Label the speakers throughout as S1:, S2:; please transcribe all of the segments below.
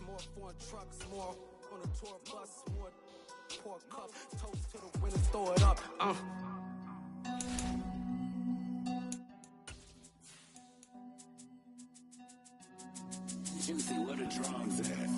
S1: more foreign trucks, more on a tour bus, more pork cups, toast to the winners, throw it up.
S2: Juicy, where the drums at?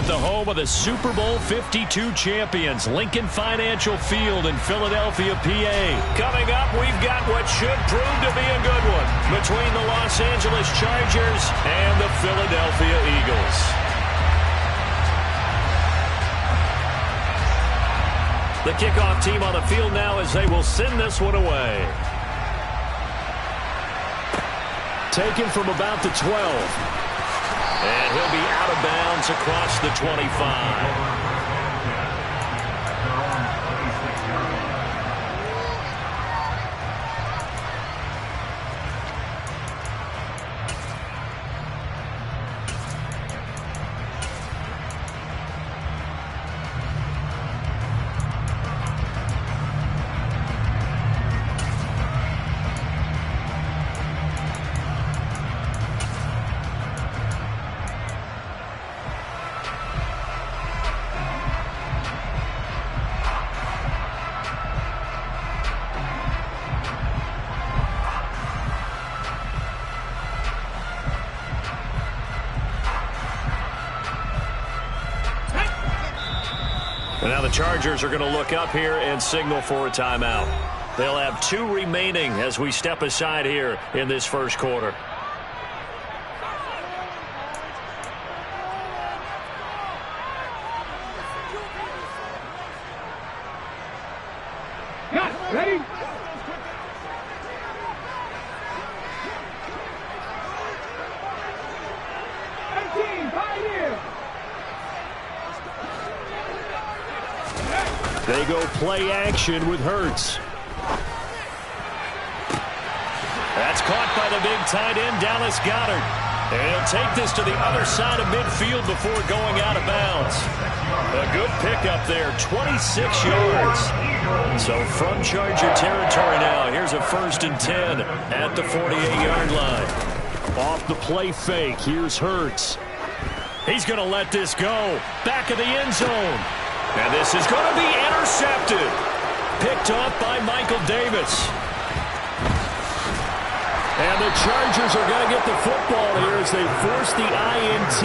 S3: The home of the Super Bowl 52 champions, Lincoln Financial Field in Philadelphia, PA. Coming up, we've got what should prove to be a good one between the Los Angeles Chargers and the Philadelphia Eagles. The kickoff team on the field now as they will send this one away. Taken from about the 12. And he'll be out of bounds across the 25. And now the Chargers are going to look up here and signal for a timeout. They'll have 2 remaining as we step aside here in this first quarter.
S4: Ready?
S3: They go play action with Hurts. That's caught by the big tight end, Dallas Goedert. And he'll take this to the other side of midfield before going out of bounds. A good pickup there, 26 yards. So from Charger territory now, here's a 1st and 10 at the 48-yard line. Off the play fake, here's Hurts. He's going to let this go. Back of the end zone. And this is going to be intercepted. Picked off by Michael Davis. And the Chargers are going to get the football here as they force the INT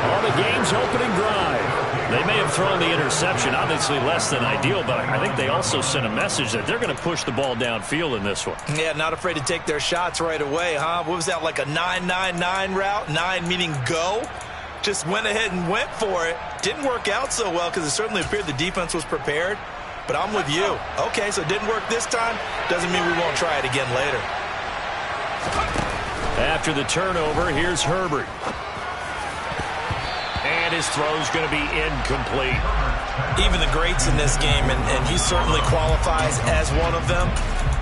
S3: on the game's opening drive. They may have thrown the interception, obviously less than ideal, but I think they also sent a message that they're going to push the ball downfield in this one.
S5: Yeah, not afraid to take their shots right away, huh? What was that, like a 9-9-9 route? 9 meaning go? Just went ahead and went for it. Didn't work out so well because it certainly appeared the defense was prepared. But I'm with you. Okay, so it didn't work this time. Doesn't mean we won't try it again later.
S3: After the turnover, here's Herbert. And his throw's going to be incomplete.
S5: Even the greats in this game, and he certainly qualifies as one of them,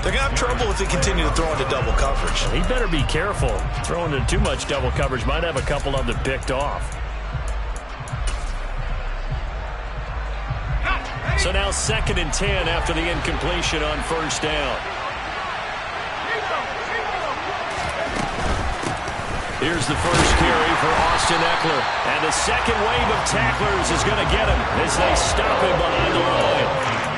S5: they're going to have trouble if they continue to throw into double coverage.
S3: He better be careful. Throwing into too much double coverage might have a couple of them picked off. So now 2nd and 10 after the incompletion on 1st down. Here's the first carry for Austin Eckler. And the second wave of tacklers is going to get him as they stop him behind the line.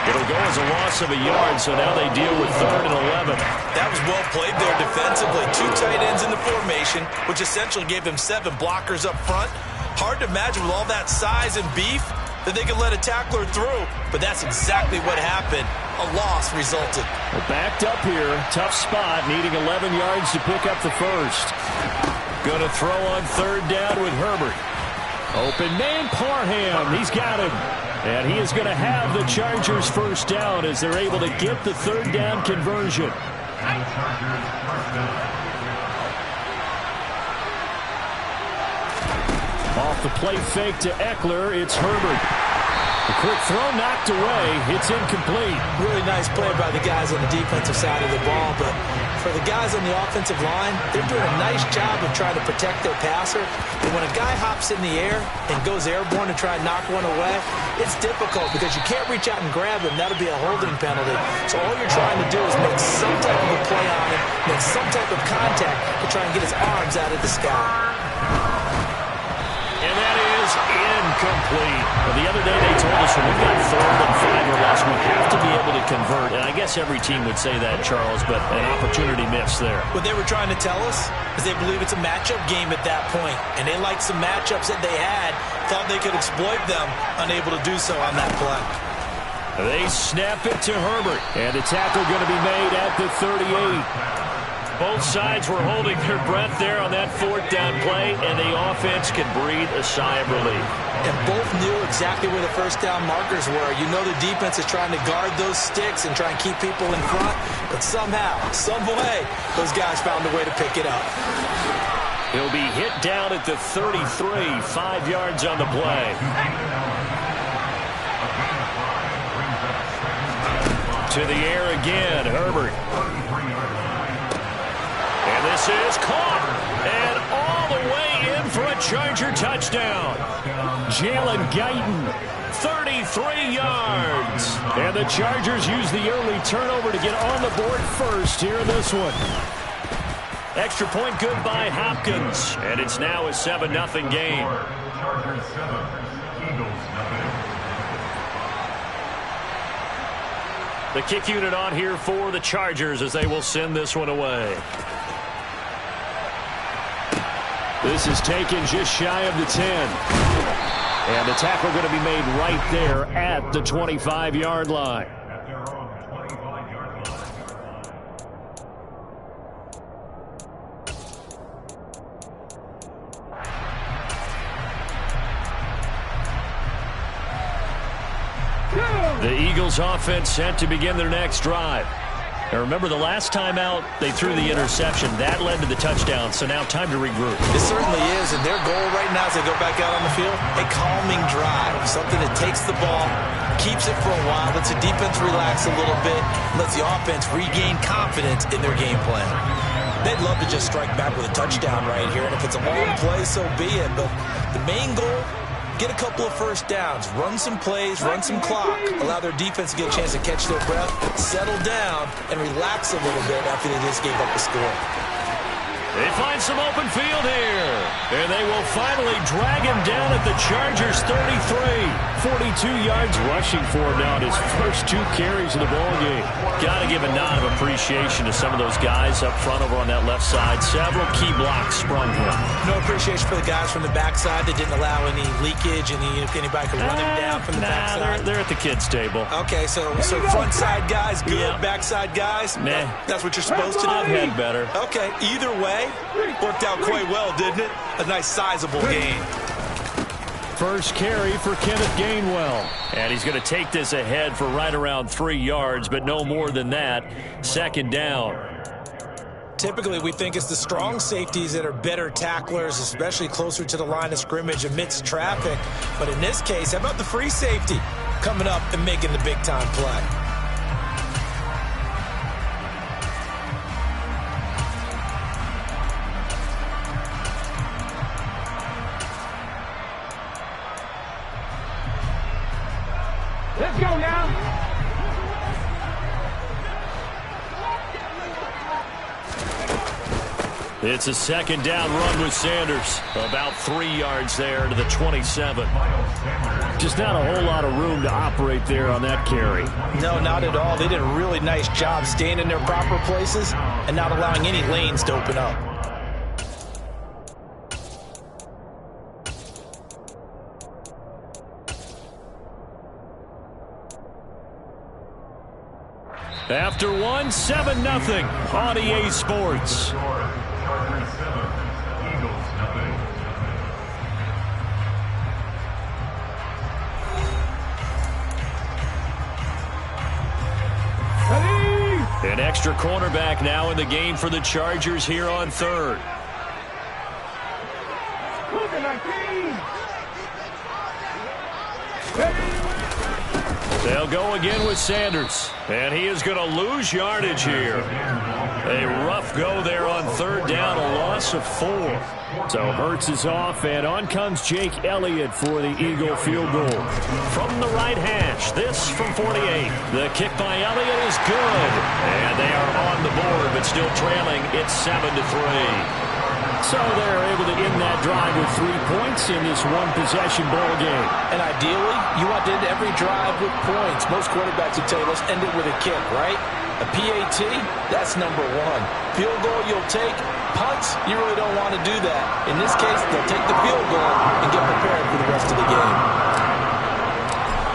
S3: It'll go as a loss of a yard, so now they deal with 3rd and 11.
S5: That was well played there defensively. 2 tight ends in the formation, which essentially gave them 7 blockers up front. Hard to imagine with all that size and beef that they could let a tackler through, but that's exactly what happened. A loss resulted.
S3: They're backed up here. Tough spot, needing 11 yards to pick up the first. Going to throw on 3rd down with Herbert. Open man, Parham. He's got him. And he is going to have the Chargers first down as they're able to get the 3rd down conversion. Off the play fake to Eckler, it's Herbert. A quick throw knocked away. It's incomplete.
S5: Really nice play by the guys on the defensive side of the ball, but for the guys on the offensive line, they're doing a nice job of trying to protect their passer. And when a guy hops in the air and goes airborne to try and knock one away, it's difficult because you can't reach out and grab him. That'll be a holding penalty. So all you're trying to do is make some type of a play on him, make some type of contact to try and get his arms out of the sky.
S3: And that is incomplete. Well, the other day they told us when we've got 3rd and 5 or less, we have to be able to convert. And I guess every team would say that, Charles, but an opportunity missed there.
S5: What they were trying to tell us is they believe it's a matchup game at that point. And they liked some matchups that they had, thought they could exploit them, unable to do so on that play.
S3: They snap it to Herbert. And the tackle going to be made at the 38. Both sides were holding their breath there on that 4th down play, and the offense can breathe a sigh of relief.
S5: And both knew exactly where the first down markers were. You know the defense is trying to guard those sticks and try and keep people in front, but somehow, some way, those guys found a way to pick it up.
S3: He'll be hit down at the 33, 5 yards on the play. To the air again, Herbert. And this is caught, and all the way in for a Charger touchdown. Jalen Guyton, 33 yards. And the Chargers use the early turnover to get on the board first here in this one. Extra point good by Hopkins, and it's now a 7-0 game. The kick unit on here for the Chargers as they will send this one away. This is taken just shy of the 10. And the tackle going to be made right there at the 25-yard line. The Eagles offense set to begin their next drive. Now remember, the last time out, they threw the interception. That led to the touchdown, so now time to regroup.
S5: It certainly is, and their goal right now as they go back out on the field, a calming drive, something that takes the ball, keeps it for a while, lets the defense relax a little bit, lets the offense regain confidence in their game plan. They'd love to just strike back with a touchdown right here, and if it's a long play, so be it. But the main goal, get a couple of first downs, run some plays, run some clock, allow their defense to get a chance to catch their breath, settle down, and relax a little bit after they just gave up the score.
S3: They find some open field here, and they will finally drag him down at the Chargers' 33. 42 yards rushing for him now in his first 2 carries of the ballgame. Got to give a nod of appreciation to some of those guys up front over on that left side. Several key blocks sprung him.
S5: No appreciation for the guys from the backside that didn't allow any leakage, if anybody could run him down from the backside.
S3: They're at the kids' table.
S5: Okay, so front side guys, good. Yeah. Backside guys,
S3: nah.
S5: That's what you're supposed to do.
S3: I've had better.
S5: Okay, either way, worked out quite well, didn't it? A nice sizable gain.
S3: First carry for Kenneth Gainwell. And he's going to take this ahead for right around 3 yards, but no more than that. 2nd down.
S5: Typically, we think it's the strong safeties that are better tacklers, especially closer to the line of scrimmage amidst traffic. But in this case, how about the free safety coming up and making the big-time play?
S4: Let's go now.
S3: It's a second down run with Sanders. About 3 yards there to the 27. Just not a whole lot of room to operate there on that carry.
S5: No, not at all. They did a really nice job staying in their proper places and not allowing any lanes to open up.
S3: After one, 7-0 on EA Sports. An extra cornerback now in the game for the Chargers here on third. They'll go again with Sanders, and he is going to lose yardage here. A rough go there on third down, a loss of 4. So Hurts is off, and on comes Jake Elliott for the Eagle field goal. From the right hash, this from 48. The kick by Elliott is good, and they are on the board, but still trailing. It's 7-3. So they're able to end that drive with 3 points in this one-possession ball game.
S5: And ideally, you want to end every drive with points. Most quarterbacks would tell you, let's end it with a kick, right? A PAT, that's number 1. Field goal, you'll take. Punts, you really don't want to do that. In this case, they'll take the field goal and get prepared for the rest of the game.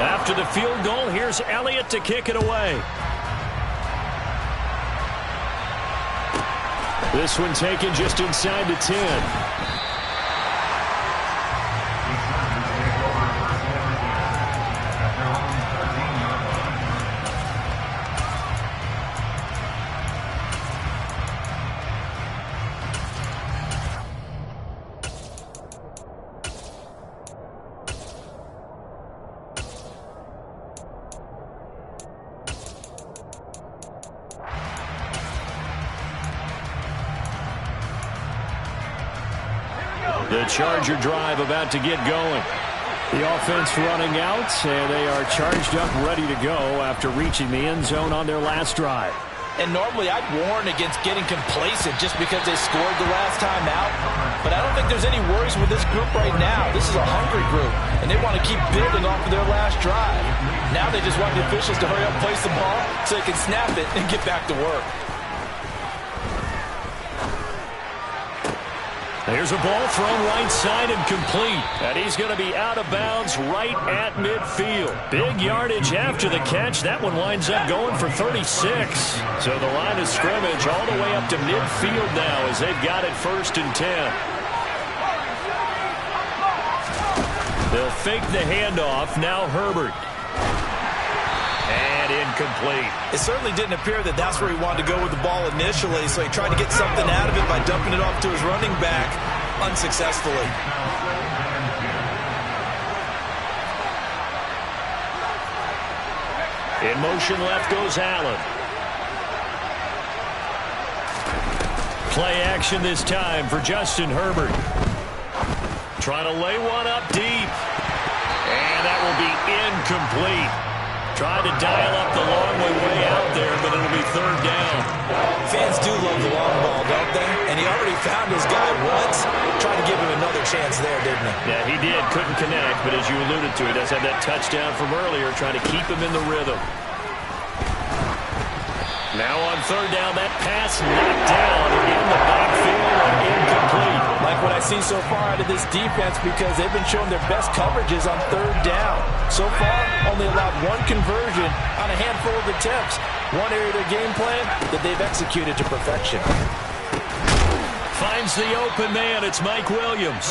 S3: After the field goal, here's Elliott to kick it away. This one taken just inside the 10. The Charger drive about to get going. The offense running out, and they are charged up, ready to go after reaching the end zone on their last drive.
S5: And normally I'd warn against getting complacent just because they scored the last time out. But I don't think there's any worries with this group right now. This is a hungry group, and they want to keep building off of their last drive. Now they just want the officials to hurry up, place the ball, so they can snap it and get back to work.
S3: There's a ball thrown right side and complete. And he's going to be out of bounds right at midfield. Big yardage after the catch. That one winds up going for 36. So the line of scrimmage all the way up to midfield now as they've got it 1st and 10. They'll fake the handoff. Now Herbert. And incomplete.
S5: It certainly didn't appear that that's where he wanted to go with the ball initially, so he tried to get something out of it by dumping it off to his running back unsuccessfully.
S3: In motion left goes Allen. Play action this time for Justin Herbert. Trying to lay one up deep. And that will be incomplete. Tried to dial up the long way out there, but it'll be 3rd down.
S5: Fans do love the long ball, don't they? And he already found his guy once. Tried to give him another chance there, didn't he?
S3: Yeah, he did. Couldn't connect, but as you alluded to, he does have that touchdown from earlier, trying to keep him in the rhythm. Now on 3rd down, that pass knocked down in the backfield and incomplete.
S5: Like what I see so far out of this defense, because they've been showing their best coverages on 3rd down. So far, only allowed 1 conversion on a handful of attempts. One area of their game plan that they've executed to perfection.
S3: Finds the open man. It's Mike Williams.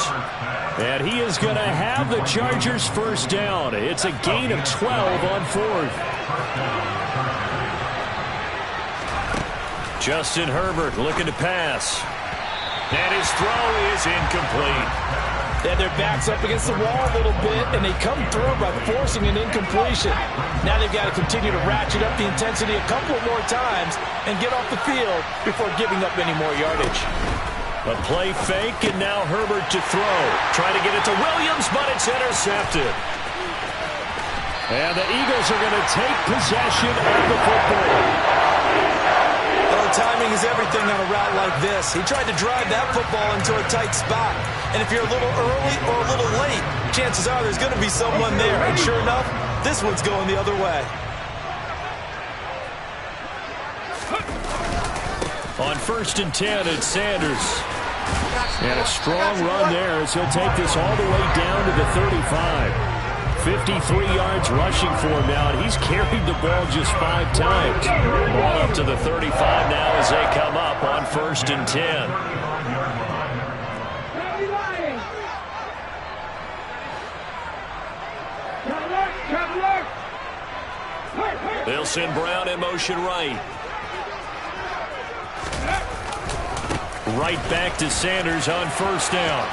S3: And he is going to have the Chargers 1st down. It's a gain of 12 on 4th. Justin Herbert looking to pass. And his throw is incomplete.
S5: Yeah, their back's up against the wall a little bit, and they come through by forcing an incompletion. Now they've got to continue to ratchet up the intensity a couple more times and get off the field before giving up any more yardage.
S3: A play fake, and now Herbert to throw. Trying to get it to Williams, but it's intercepted. And the Eagles are going to take possession of the football.
S5: Well, timing is everything on a route like this. He tried to drive that football into a tight spot. And if you're a little early or a little late, chances are there's going to be someone there. And sure enough, this one's going the other way.
S3: On 1st and 10, it's Sanders. And a strong run there as he'll take this all the way down to the 35. 53 yards rushing for him now, and he's carried the ball just 5 times. Ball up to the 35 now as they come up on 1st and 10. They'll send Brown in motion right. Right back to Sanders on 1st down.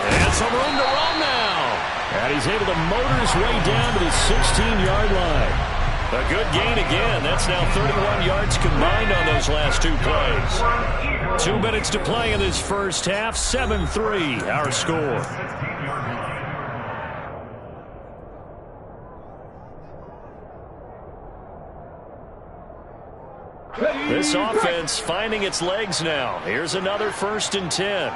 S3: And some room to run now. And he's able to motor his way down to the 16-yard line. A good gain again. That's now 31 yards combined on those last 2 plays. 2 minutes to play in this first half. 7-3, our score. This offense finding its legs now. Here's another 1st and 10.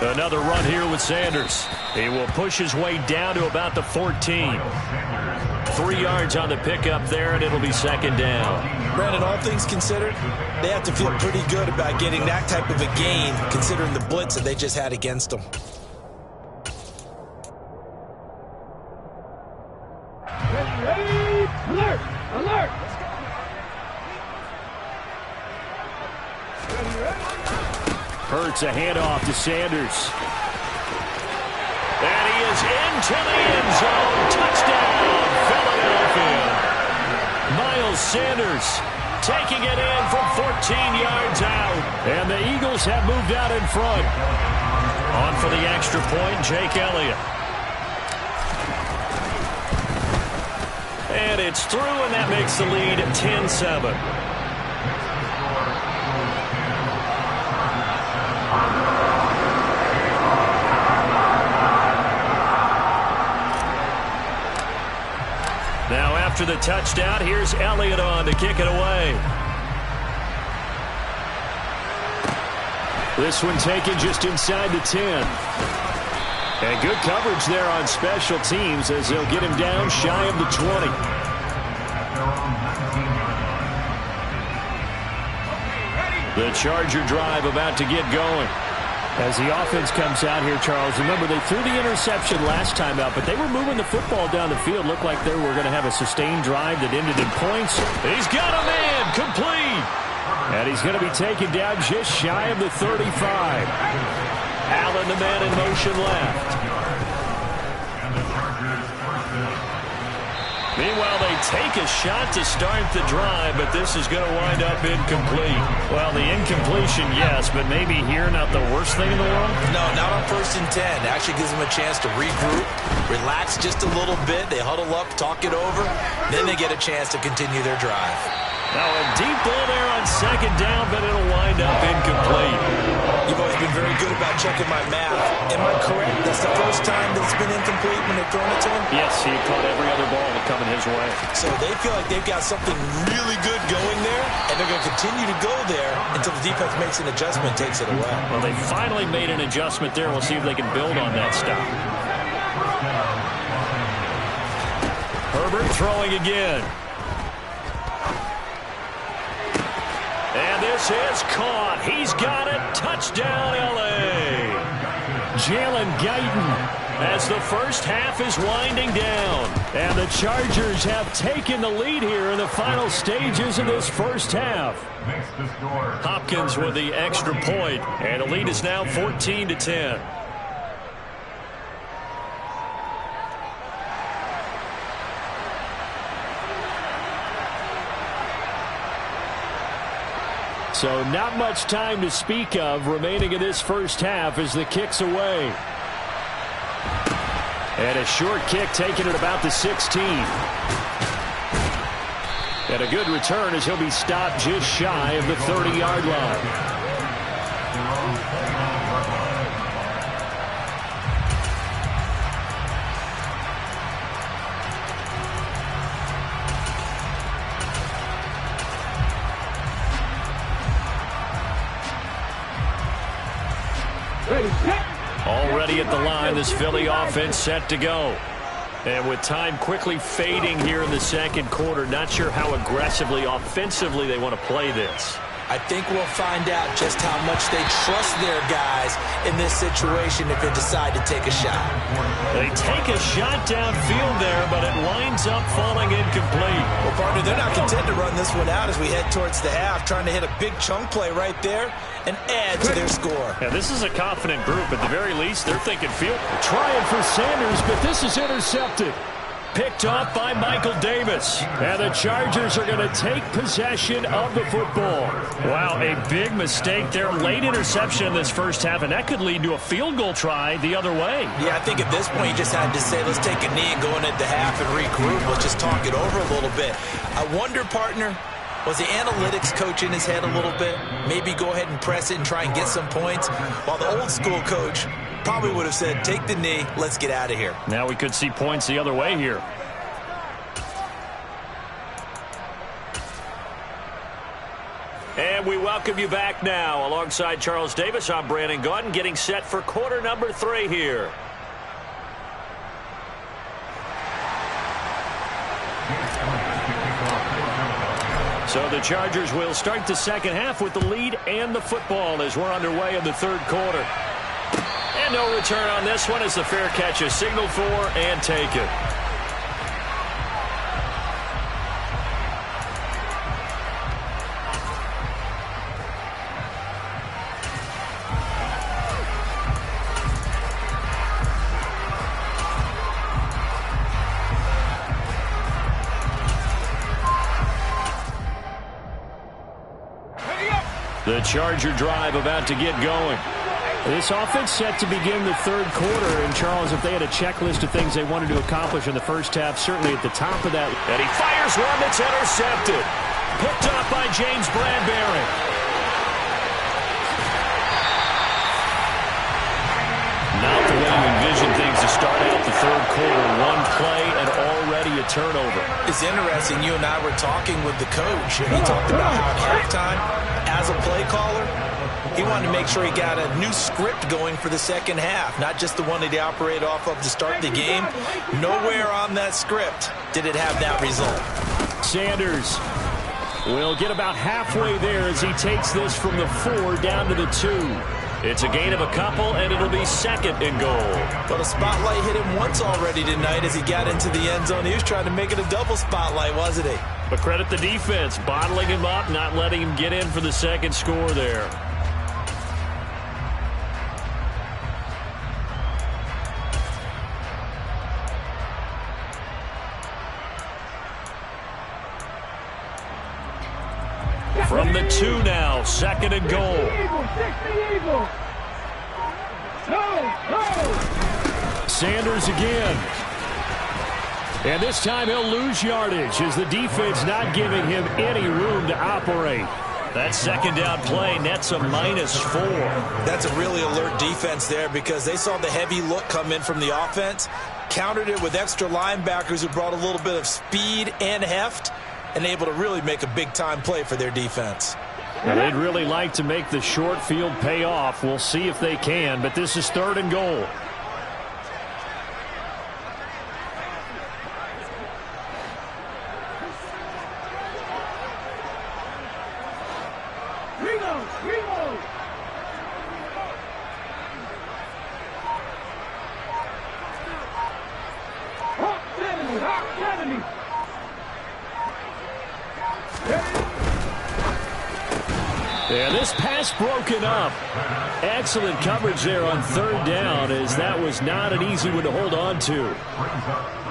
S3: Another run here with Sanders. He will push his way down to about the 14. 3 yards on the pickup there, and it'll be 2nd down.
S5: Brandon, all things considered, they have to feel pretty good about getting that type of a gain, considering the blitz that they just had against them.
S4: Alert! Alert!
S3: Hurts a handoff to Sanders. And he is into the end zone. Touchdown, Philadelphia. Miles Sanders taking it in from 14 yards out. And the Eagles have moved out in front. On for the extra point, Jake Elliott. And it's through, and that makes the lead 10-7. Now after the touchdown, here's Elliott on to kick it away. This one taken just inside the 10. And good coverage there on special teams as they'll get him down shy of the 20. The Charger drive about to get going. As the offense comes out here, Charles, remember they threw the interception last time out, but they were moving the football down the field. Looked like they were going to have a sustained drive that ended in points. He's got a man, complete. And he's going to be taken down just shy of the 35. Allen, the man in motion left. Meanwhile, they take a shot to start the drive, but this is going to wind up incomplete. Well, the incompletion, yes, but maybe here not the worst thing in the world?
S5: No, not on 1st and 10. It actually gives them a chance to regroup, relax just a little bit. They huddle up, talk it over, then they get a chance to continue their drive.
S3: Now a deep ball there on 2nd down, but it'll wind up incomplete.
S5: You've always been very good about checking my math. Am I correct? That's the first time that it's been incomplete when they've thrown it to him?
S3: Yes, he caught every other ball that coming his way.
S5: So they feel like they've got something really good going there, and they're going to continue to go there until the defense makes an adjustment and takes it away.
S3: Well, they finally made an adjustment there. We'll see if they can build on that stop. Herbert throwing again. And this is caught. He's got it. Touchdown, L.A. Jalen Guyton as the first half is winding down. And the Chargers have taken the lead here in the final stages of this first half. Hopkins with the extra point, and the lead is now 14-10. So not much time to speak of remaining in this first half as the kick's away. And a short kick taken at about the 16. And a good return as he'll be stopped just shy of the 30-yard line.
S4: ready, set.
S3: Already at the line, this Philly offense set to go. And with time quickly fading here in the second quarter, not sure how aggressively, offensively they want to play this.
S5: I think we'll find out just how much they trust their guys in this situation if they decide to take a shot.
S3: They take a shot downfield there, but it winds up falling incomplete.
S5: Well, partner, they're not content to run this one out as we head towards the half, trying to hit a big chunk play right there and add to their score.
S3: Yeah, this is a confident group. At the very least, they're thinking field. Trying for Sanders, but this is intercepted. Picked off by Michael Davis. And the Chargers are going to take possession of the football. Wow, a big mistake there. Late interception in this first half, and that could lead to a field goal try the other way.
S5: Yeah, I think at this point you just had to say, let's take a knee and go in at the half and regroup. Let's just talk it over a little bit. I wonder, partner, was the analytics coach in his head a little bit? Maybe go ahead and press it and try and get some points? While the old school coach probably would have said, take the knee, let's get out of here.
S3: Now we could see points the other way here. And we welcome you back now. Alongside Charles Davis, I'm Brandon Gaudin, getting set for quarter number 3 here. So the Chargers will start the second half with the lead and the football as we're underway in the third quarter. And no return on this one as the fair catch is signaled for and taken. The Charger drive about to get going. This offense set to begin the third quarter. And, Charles, if they had a checklist of things they wanted to accomplish in the first half, certainly at the top of that. And he fires one that's intercepted. Picked up by James Bradbury. Not the way you envision things to start out the third quarter. One play and already a turnover.
S5: It's interesting. You and I were talking with the coach, and he talked about how at halftime, as a play caller, he wanted to make sure he got a new script going for the second half, not just the one that he operated off of to start the game. Nowhere on that script did it have that result.
S3: Sanders will get about halfway there as he takes this from the 4 down to the 2. It's a gain of a couple, and it'll be second and goal.
S5: Well, the spotlight hit him once already tonight as he got into the end zone. He was trying to make it a double spotlight, wasn't he?
S3: But credit the defense, bottling him up, not letting him get in for the second score there. From the 2 now, second and goal. Sanders again. And this time he'll lose yardage as the defense not giving him any room to operate. That second down play nets a -4.
S5: That's a really alert defense there because they saw the heavy look come in from the offense, countered it with extra linebackers who brought a little bit of speed and heft, and able to really make a big-time play for their defense.
S3: Now, they'd really like to make the short field pay off. We'll see if they can, but this is third and goal. Yeah, this pass broken up. Excellent coverage there on third down, as that was not an easy one to hold on to.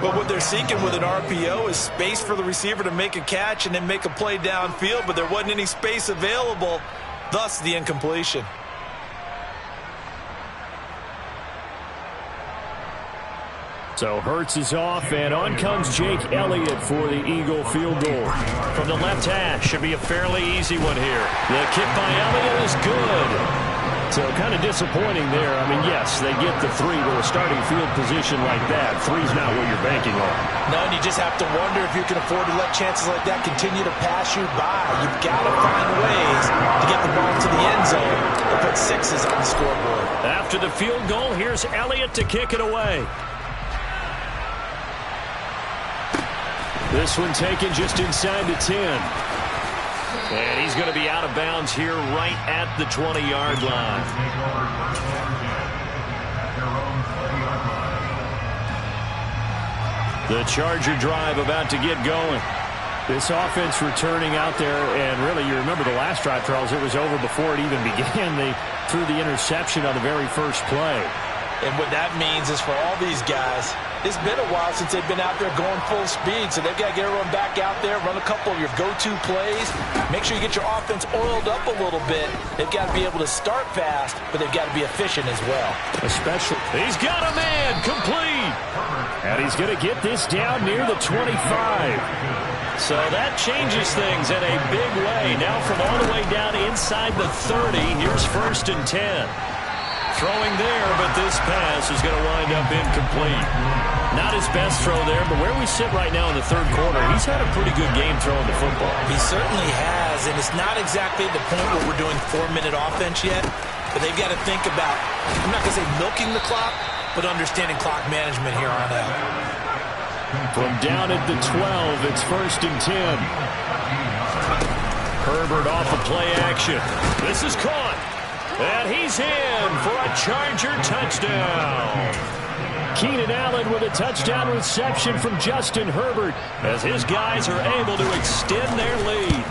S5: But what they're seeking with an RPO is space for the receiver to make a catch and then make a play downfield, but there wasn't any space available, thus the incompletion.
S3: So Hurts is off, and on comes Jake Elliott for the Eagle field goal. From the left hash, should be a fairly easy one here. The kick by Elliott is good. So kind of disappointing there. I mean, yes, they get the 3 with a starting field position like that. 3's not what you're banking on.
S5: No, and you just have to wonder if you can afford to let chances like that continue to pass you by. You've got to find ways to get the ball to the end zone or put 6s on the scoreboard.
S3: After the field goal, here's Elliott to kick it away. This one taken just inside the 10. And he's going to be out of bounds here right at the 20-yard line. The Charger drive about to get going. This offense returning out there, and really, you remember the last drive, Charles, it was over before it even began. They threw the interception on the very first play.
S5: And what that means is for all these guys, it's been a while since they've been out there going full speed, so they've got to get everyone back out there, run a couple of your go-to plays, make sure you get your offense oiled up a little bit. They've got to be able to start fast, but they've got to be efficient as well.
S3: Especially, he's got a man complete, and he's going to get this down near the 25. So that changes things in a big way. Now from all the way down inside the 30, here's 1st and 10. Throwing there, but this pass is going to wind up incomplete. Not his best throw there, but where we sit right now in the 3rd quarter, he's had a pretty good game throwing the football.
S5: He certainly has, and it's not exactly the point where we're doing 4-minute offense yet, but they've got to think about, I'm not going to say milking the clock, but understanding clock management here on out.
S3: From down at the 12, it's 1st and 10. Herbert off of play action. This is caught. And he's in for a Charger touchdown. Keenan Allen with a touchdown reception from Justin Herbert as his guys are able to extend their lead.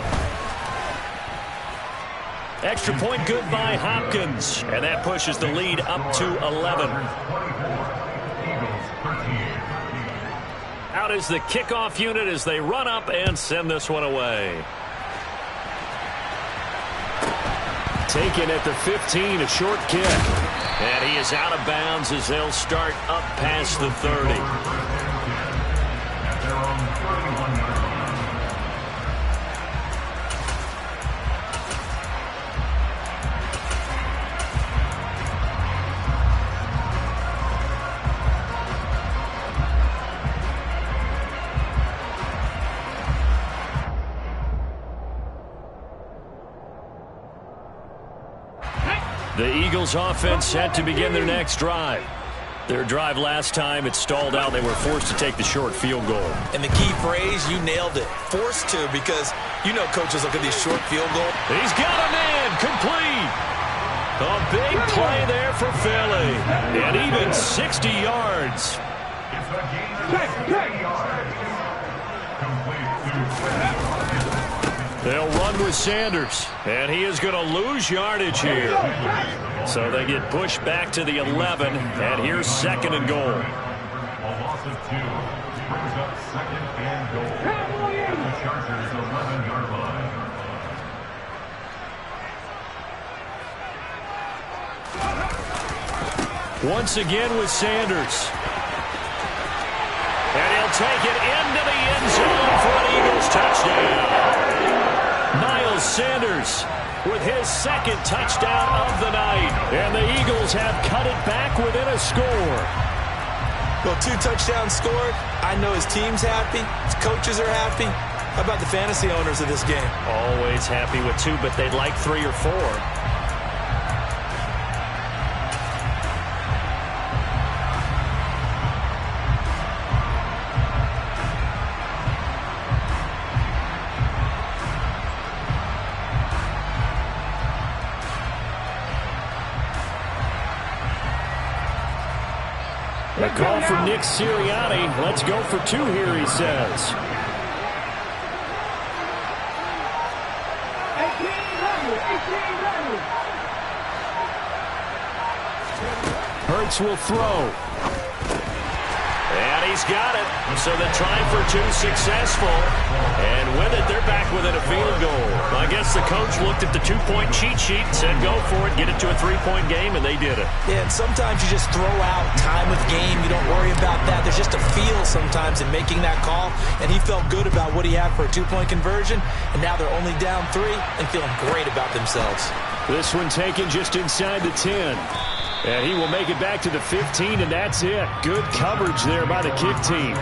S3: Extra point good by Hopkins, and that pushes the lead up to 11. Out is the kickoff unit as they run up and send this one away. Taken at the 15, a short kick. And he is out of bounds as they'll start up past the 30. The Eagles offense set to begin their next drive. Their drive last time, it stalled out. They were forced to take the short field goal.
S5: And the key phrase, you nailed it. Forced to, because you know coaches look at these short field goals.
S3: He's got a man complete. A big play there for Philly. And even 60 yards. They'll run with Sanders, and he is going to lose yardage here. So they get pushed back to the 11, and here's 2nd and goal.
S6: A loss of 2 brings up 2nd and goal at the Chargers' 11-yard line.
S3: Once again with Sanders. And he'll take it into the end zone for an Eagles touchdown. Miles Sanders with his 2nd touchdown of the night. And the Eagles have cut it back within a score.
S5: Well, 2 touchdowns scored. I know his team's happy. His coaches are happy. How about the fantasy owners of this game?
S3: Always happy with 2, but they'd like 3 or 4. A call from Nick Sirianni. Let's go for 2 here, he says. Hurts will throw. And he's got it. So the try for two successful. And with it, they're back within a field goal. I guess the coach looked at the two-point cheat sheet and said, go for it, get it to a three-point game, and they did it.
S5: Yeah, and sometimes you just throw out time of game. You don't worry about that. There's just a feel sometimes in making that call, and he felt good about what he had for a two-point conversion, and now they're only down 3 and feeling great about themselves.
S3: This one taken just inside the 10. And he will make it back to the 15, and that's it. Good coverage there by the kick team.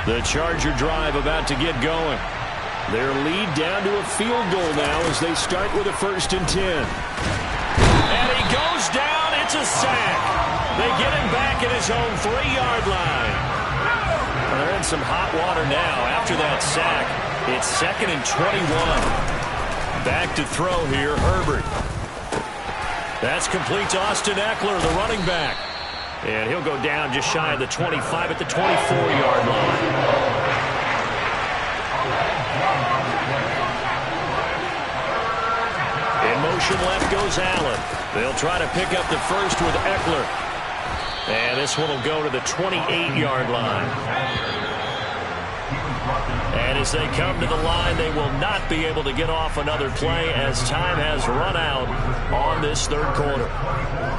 S3: The Charger drive about to get going. Their lead down to a field goal now as they start with a 1st and 10. And he goes down. It's a sack. They get him back at his own 3-yard line. They're in some hot water now after that sack. It's 2nd and 21. Back to throw here, Herbert. That's complete to Austin Eckler, the running back. And he'll go down just shy of the 25 at the 24-yard line. In motion left goes Allen. They'll try to pick up the first with Eckler. And this one will go to the 28-yard line. And as they come to the line, they will not be able to get off another play as time has run out on this 3rd quarter.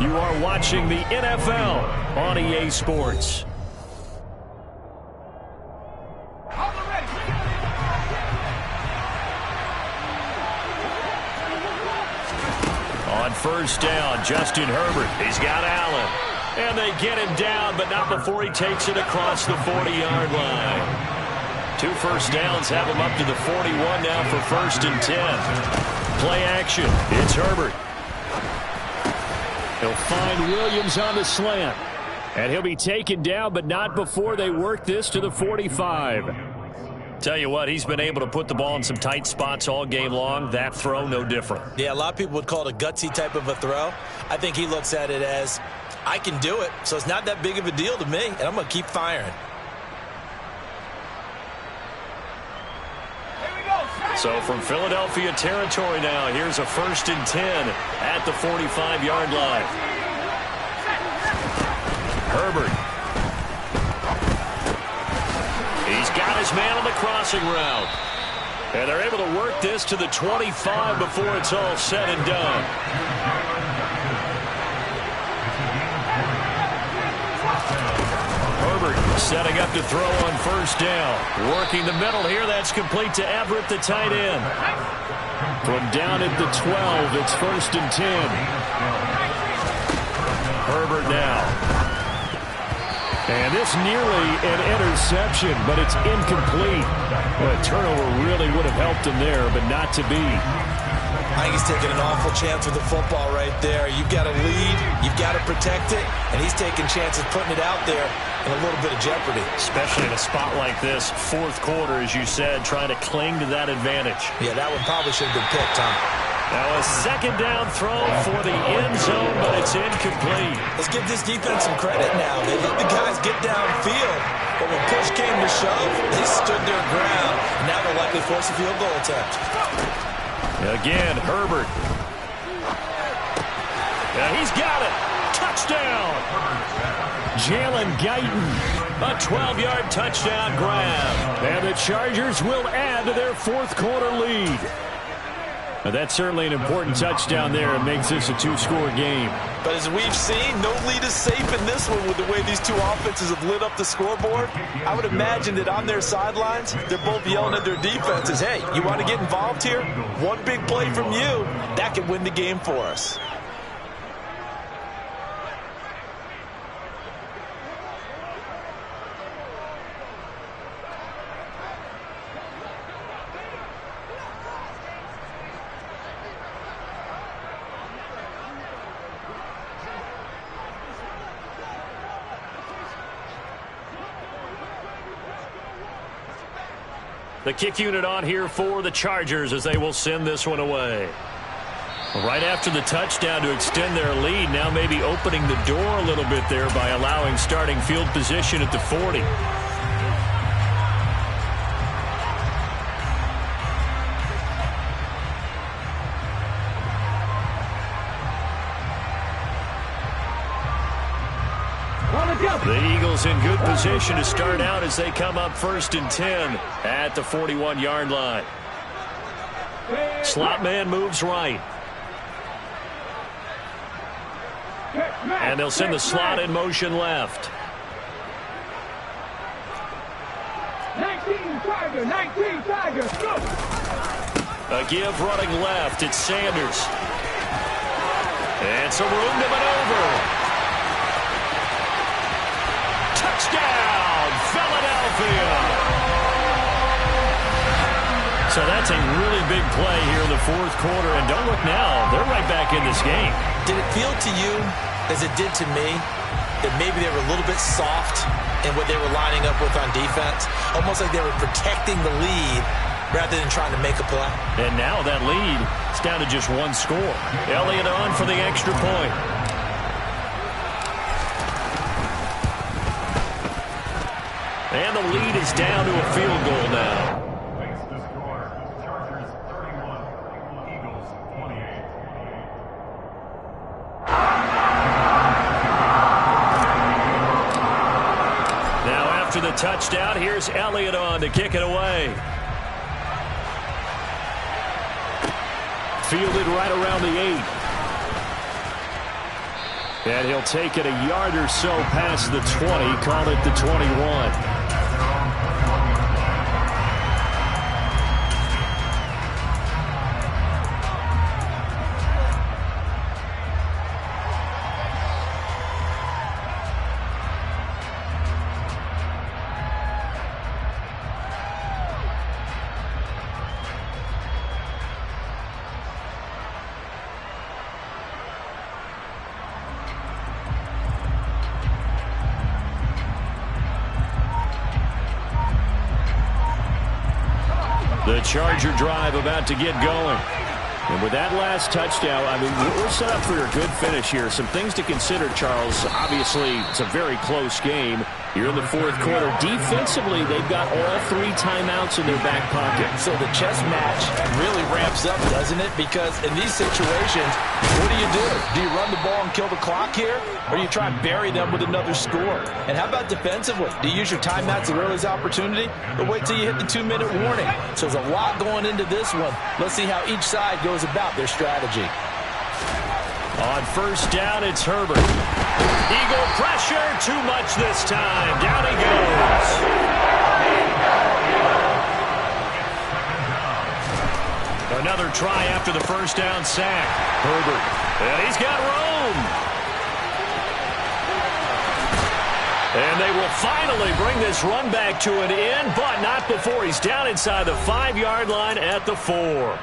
S3: You are watching the NFL on EA Sports. On 1st down, Justin Herbert. He's got Allen. And they get him down, but not before he takes it across the 40-yard line. 2 first downs have him up to the 41 now for 1st and 10. Play action. It's Herbert. He'll find Williams on the slant. And he'll be taken down, but not before they work this to the 45. Tell you what, he's been able to put the ball in some tight spots all game long. That throw, no different.
S5: Yeah, a lot of people would call it a gutsy type of a throw. I think he looks at it as, I can do it, so it's not that big of a deal to me, and I'm going to keep firing.
S3: So from Philadelphia territory now, here's a 1st and 10 at the 45-yard line. Herbert. He's got his man on the crossing route. And they're able to work this to the 25 before it's all said and done. Herbert setting up to throw on 1st down. Working the middle here. That's complete to Everett, the tight end. From down at the 12, it's 1st and 10. Herbert now. And this nearly an interception, but it's incomplete. Well, a turnover really would have helped him there, but not to be.
S5: I think he's taking an awful chance with the football right there. You've got to lead, you've got to protect it, and he's taking chances putting it out there in a little bit of jeopardy.
S3: Especially in a spot like this, 4th quarter, as you said, trying to cling to that advantage.
S5: Yeah, that one probably should have been picked, huh?
S3: Now a 2nd down throw for the end zone, but it's incomplete.
S5: Let's give this defense some credit now. They let the guys get downfield, but when push came to shove, they stood their ground. And now they'll likely force a field goal attempt.
S3: Again, Herbert. Yeah, he's got it. Touchdown. Jalen Guyton, a 12-yard touchdown grab. And the Chargers will add to their 4th quarter lead. Now, that's certainly an important touchdown there. It makes this a 2-score game.
S5: But as we've seen, no lead is safe in this one with the way these two offenses have lit up the scoreboard. I would imagine that on their sidelines, they're both yelling at their defenses, hey, you want to get involved here? One big play from you, that could win the game for us.
S3: The kick unit on here for the Chargers as they will send this one away. Right after the touchdown to extend their lead, now maybe opening the door a little bit there by allowing starting field position at the 40. The Eagles in good position to start out as they come up 1st and 10 at the 41-yard line. Slot man moves right. And they'll send the slot in motion left.
S4: 19 Tigers, go!
S3: A give running left. It's Sanders. And some room to maneuver. Touchdown, Philadelphia. So that's a really big play here in the 4th quarter. And don't look now, they're right back in this game.
S5: Did it feel to you, as it did to me, that maybe they were a little bit soft in what they were lining up with on defense? Almost like they were protecting the lead rather than trying to make a play.
S3: And now that lead is down to just 1 score. Elliott on for the extra point. And the lead is down to a field goal now.
S6: Makes the score. Chargers 31, Eagles 28.
S3: Now after the touchdown, here's Elliott on to kick it away. Fielded right around the 8. And he'll take it a yard or so past the 20, call it the 21. The Charger drive about to get going. And with that last touchdown, I mean, we're set up for a good finish here. Some things to consider, Charles. Obviously, it's a very close game. You're in the 4th quarter. Defensively, they've got all 3 timeouts in their back pocket.
S5: So the chess match really ramps up, doesn't it? Because in these situations, what do? Do you run the ball and kill the clock here? Or do you try and bury them with another score? And how about defensively? Do you use your timeouts at earliest opportunity? Or wait till you hit the 2-minute warning? So there's a lot going into this one. Let's see how each side goes about their strategy.
S3: On 1st down, it's Herbert. Eagle pressure, too much this time. Down he goes. Another try after the 1st down sack. Herbert, and he's got room. And they will finally bring this run back to an end, but not before he's down inside the 5-yard line at the 4.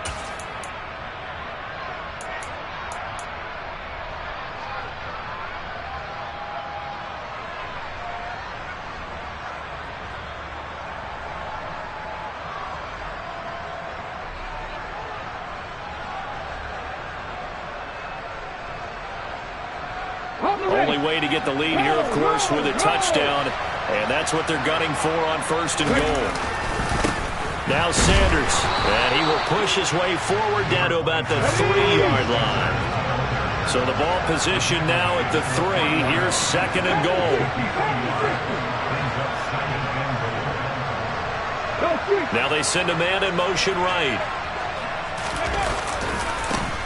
S3: Only way to get the lead here, of course, with a touchdown. And that's what they're gunning for on 1st and goal. Now Sanders. And he will push his way forward down to about the 3-yard line. So the ball position now at the 3. Here's 2nd and goal. Now they send a man in motion right.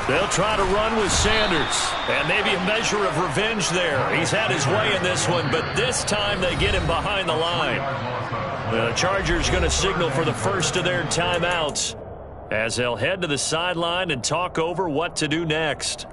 S3: They'll try to run with Sanders. And maybe a measure of revenge there. He's had his way in this one, but this time they get him behind the line. The Chargers going to signal for the first of their timeouts as they'll head to the sideline and talk over what to do next.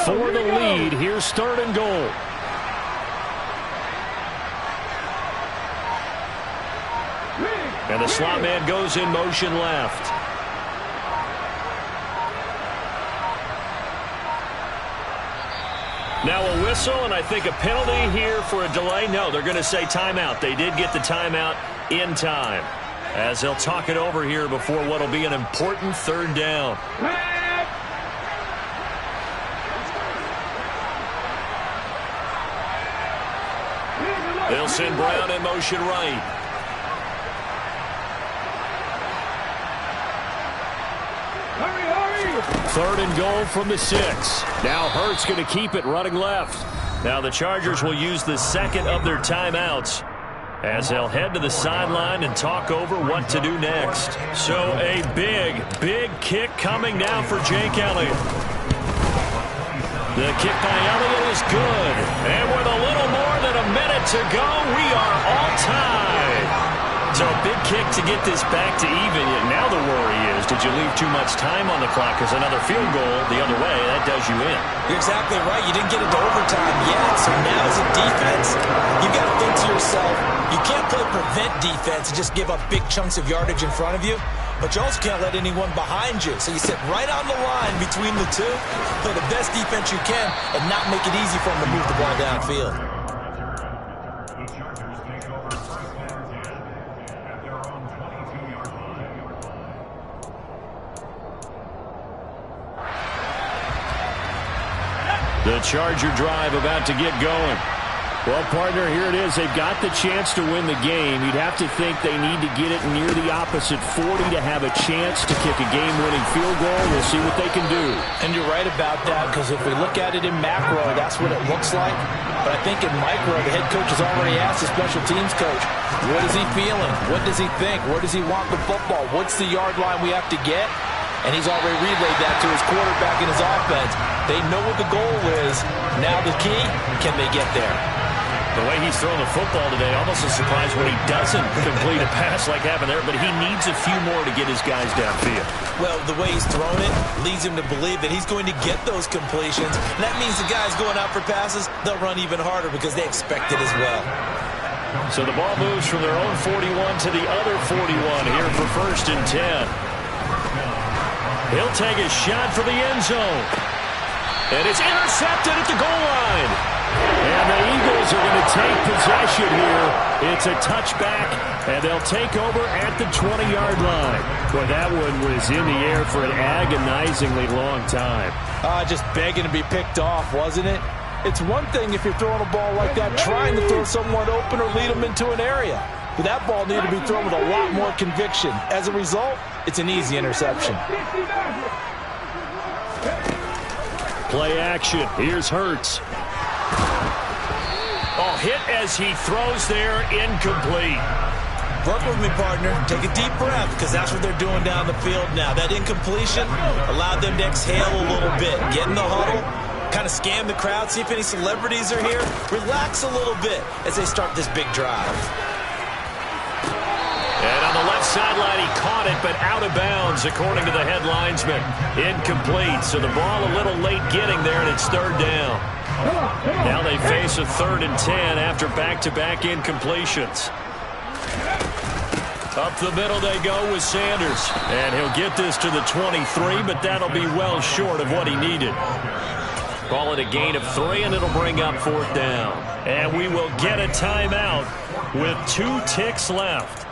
S3: for the lead. Here's 3rd and goal. And the slot man goes in motion left. Now a whistle, and I think a penalty here for a delay. No, they're going to say timeout. They did get the timeout in time, as they'll talk it over here before what will be an important 3rd down. They'll send Brown in motion right.
S4: Hurry!
S3: 3rd and goal from the 6. Now Hurts going to keep it running left. Now the Chargers will use the 2nd of their timeouts as they'll head to the sideline and talk over what to do next. So a big kick coming now for Jake Elliott. The kick by Elliott is good. And with a little more than a minute to go, we are all tied. So a big kick to get this back to even. Now the worry is, did you leave too much time on the clock? Because another field goal the other way, that does you in.
S5: You're exactly right. You didn't get into overtime yet. So now as a defense, you've got to think to yourself, you can't play prevent defense and just give up big chunks of yardage in front of you. But you also can't let anyone behind you. So you sit right on the line between the two, play the best defense you can, and not make it easy for them to move the ball downfield.
S3: The Charger drive about to get going. Well, partner, here it is. They've got the chance to win the game. You'd have to think they need to get it near the opposite 40 to have a chance to kick a game-winning field goal. We'll see what they can do.
S5: And you're right about that, because if we look at it in macro, that's what it looks like. But I think in micro, the head coach has already asked the special teams coach, what is he feeling? What does he think? Where does he want the football? What's the yard line we have to get? And he's already relayed that to his quarterback and his offense. They know what the goal is. Now the key, can they get there?
S3: The way he's throwing the football today, almost a surprise when he doesn't complete a pass like happened there, but he needs a few more to get his guys downfield.
S5: Well, the way he's thrown it leads him to believe that he's going to get those completions. And that means the guys going out for passes, they'll run even harder because they expect it as well.
S3: So the ball moves from their own 41 to the other 41 here for 1st and 10. He'll take a shot for the end zone. And it's intercepted at the goal line. And the Eagles are going to take possession here. It's a touchback, and they'll take over at the 20-yard line. Boy, that one was in the air for an agonizingly long time.
S5: Just begging to be picked off, wasn't it? It's one thing if you're throwing a ball like that, trying to throw someone open or lead them into an area. But that ball needed to be thrown with a lot more conviction. As a result, it's an easy interception.
S3: Play action. Here's Hurts. Oh, hit as he throws there, incomplete.
S5: Work with me, partner. Take a deep breath, because that's what they're doing down the field now. That incompletion allowed them to exhale a little bit. Get in the huddle, kind of scan the crowd, see if any celebrities are here. Relax a little bit as they start this big drive.
S3: And on the left sideline, he caught it, but out of bounds, according to the head linesman. Incomplete, so the ball a little late getting there, and it's 3rd down. Now they face a 3rd and 10 after back-to-back incompletions. Up the middle they go with Sanders. And he'll get this to the 23, but that'll be well short of what he needed. Call it a gain of 3, and it'll bring up 4th down. And we will get a timeout with 2 ticks left.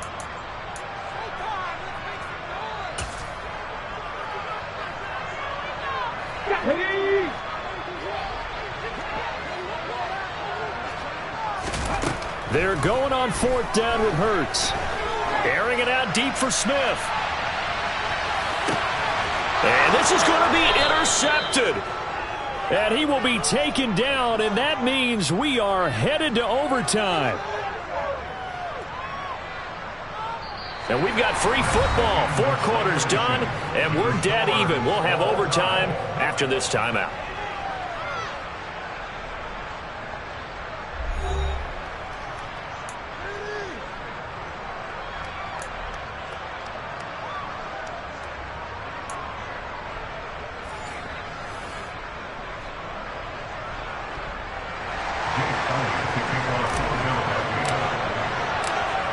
S3: They're going on 4th down with Hurts. Airing it out deep for Smith. And this is going to be intercepted. And he will be taken down, and that means we are headed to overtime. And we've got free football. 4 quarters done, and we're dead even. We'll have overtime after this timeout.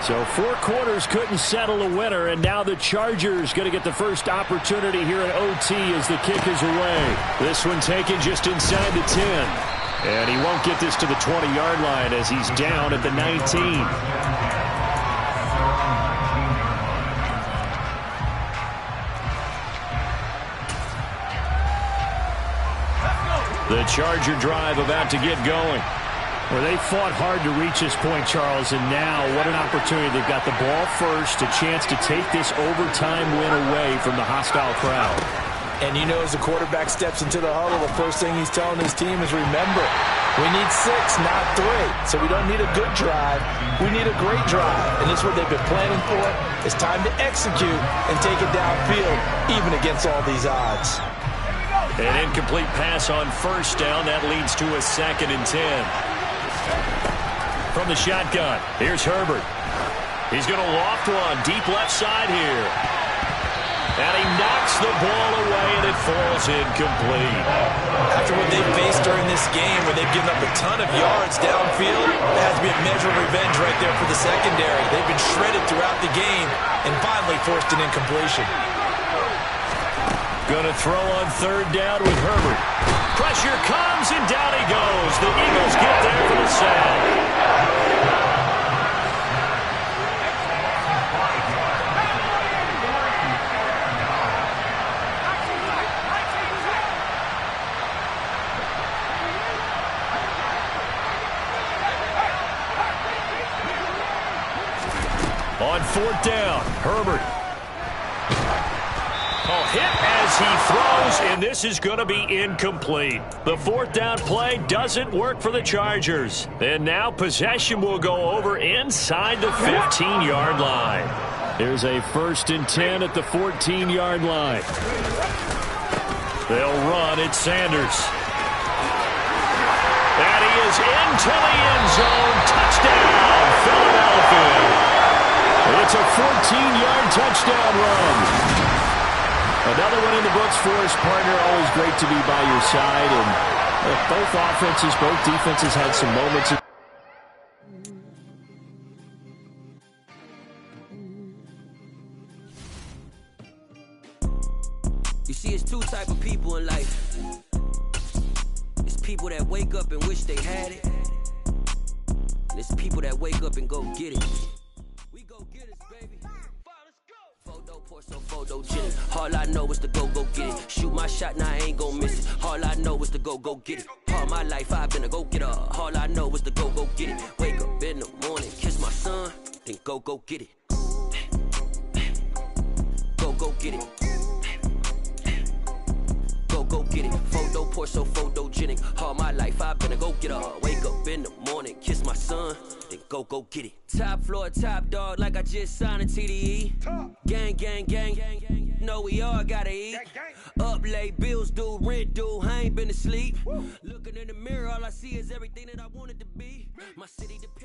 S3: So 4 quarters couldn't settle a winner, and now the Chargers going to get the first opportunity here at OT as the kick is away. This one taken just inside the 10. And he won't get this to the 20-yard line as he's down at the 19. The Charger drive about to get going. Well, they fought hard to reach this point, Charles, and now what an opportunity. They've got the ball first, a chance to take this overtime win away from the hostile crowd.
S5: And you know, as the quarterback steps into the huddle, the first thing he's telling his team is, remember, we need 6, not 3. So we don't need a good drive. We need a great drive. And this is what they've been planning for. It's time to execute and take it downfield, even against all these odds.
S3: An incomplete pass on first down. That leads to a 2nd and 10. From the shotgun, here's Herbert. He's going to loft one deep left side here. And he knocks the ball away, and it falls incomplete.
S5: After what they've faced during this game, where they've given up a ton of yards downfield, there has to be a measure of revenge right there for the secondary. They've been shredded throughout the game and finally forced an incompletion.
S3: Going to throw on 3rd down with Herbert. Pressure comes, and down he goes. The Eagles get there for the sack. On 4th down, Herbert. Hit as he throws, and this is going to be incomplete. The 4th down play doesn't work for the Chargers. And now possession will go over inside the 15-yard line. Here's a 1st and 10 at the 14-yard line. They'll run at Sanders. And he is into the end zone. Touchdown, Philadelphia. It's a 14-yard touchdown run. Another one in the books for his partner. Always great to be by your side. And both offenses, both defenses had some moments.
S7: You see, it's 2 type of people in life. It's people that wake up and wish they had it. And it's people that wake up and go get it. We go get it, baby. So photogenic. All I know is to go get it. Shoot my shot, now I ain't gon' miss it. All I know is to go get it. All my life I've been a go-getter. All I know is to go get it. Wake up in the morning, kiss my son, then go get it. Go get it. Go get it. Photo poor, so photogenic. All my life I've been a go-getter. Wake up in the morning, kiss my son, then go get it. Top floor, top dog, like I just signed a TDE. Gang. Know we all gotta eat. Up late, bills due, rent due, I ain't been asleep. Looking in the mirror, all I see is everything that I wanted to be. My city dependent.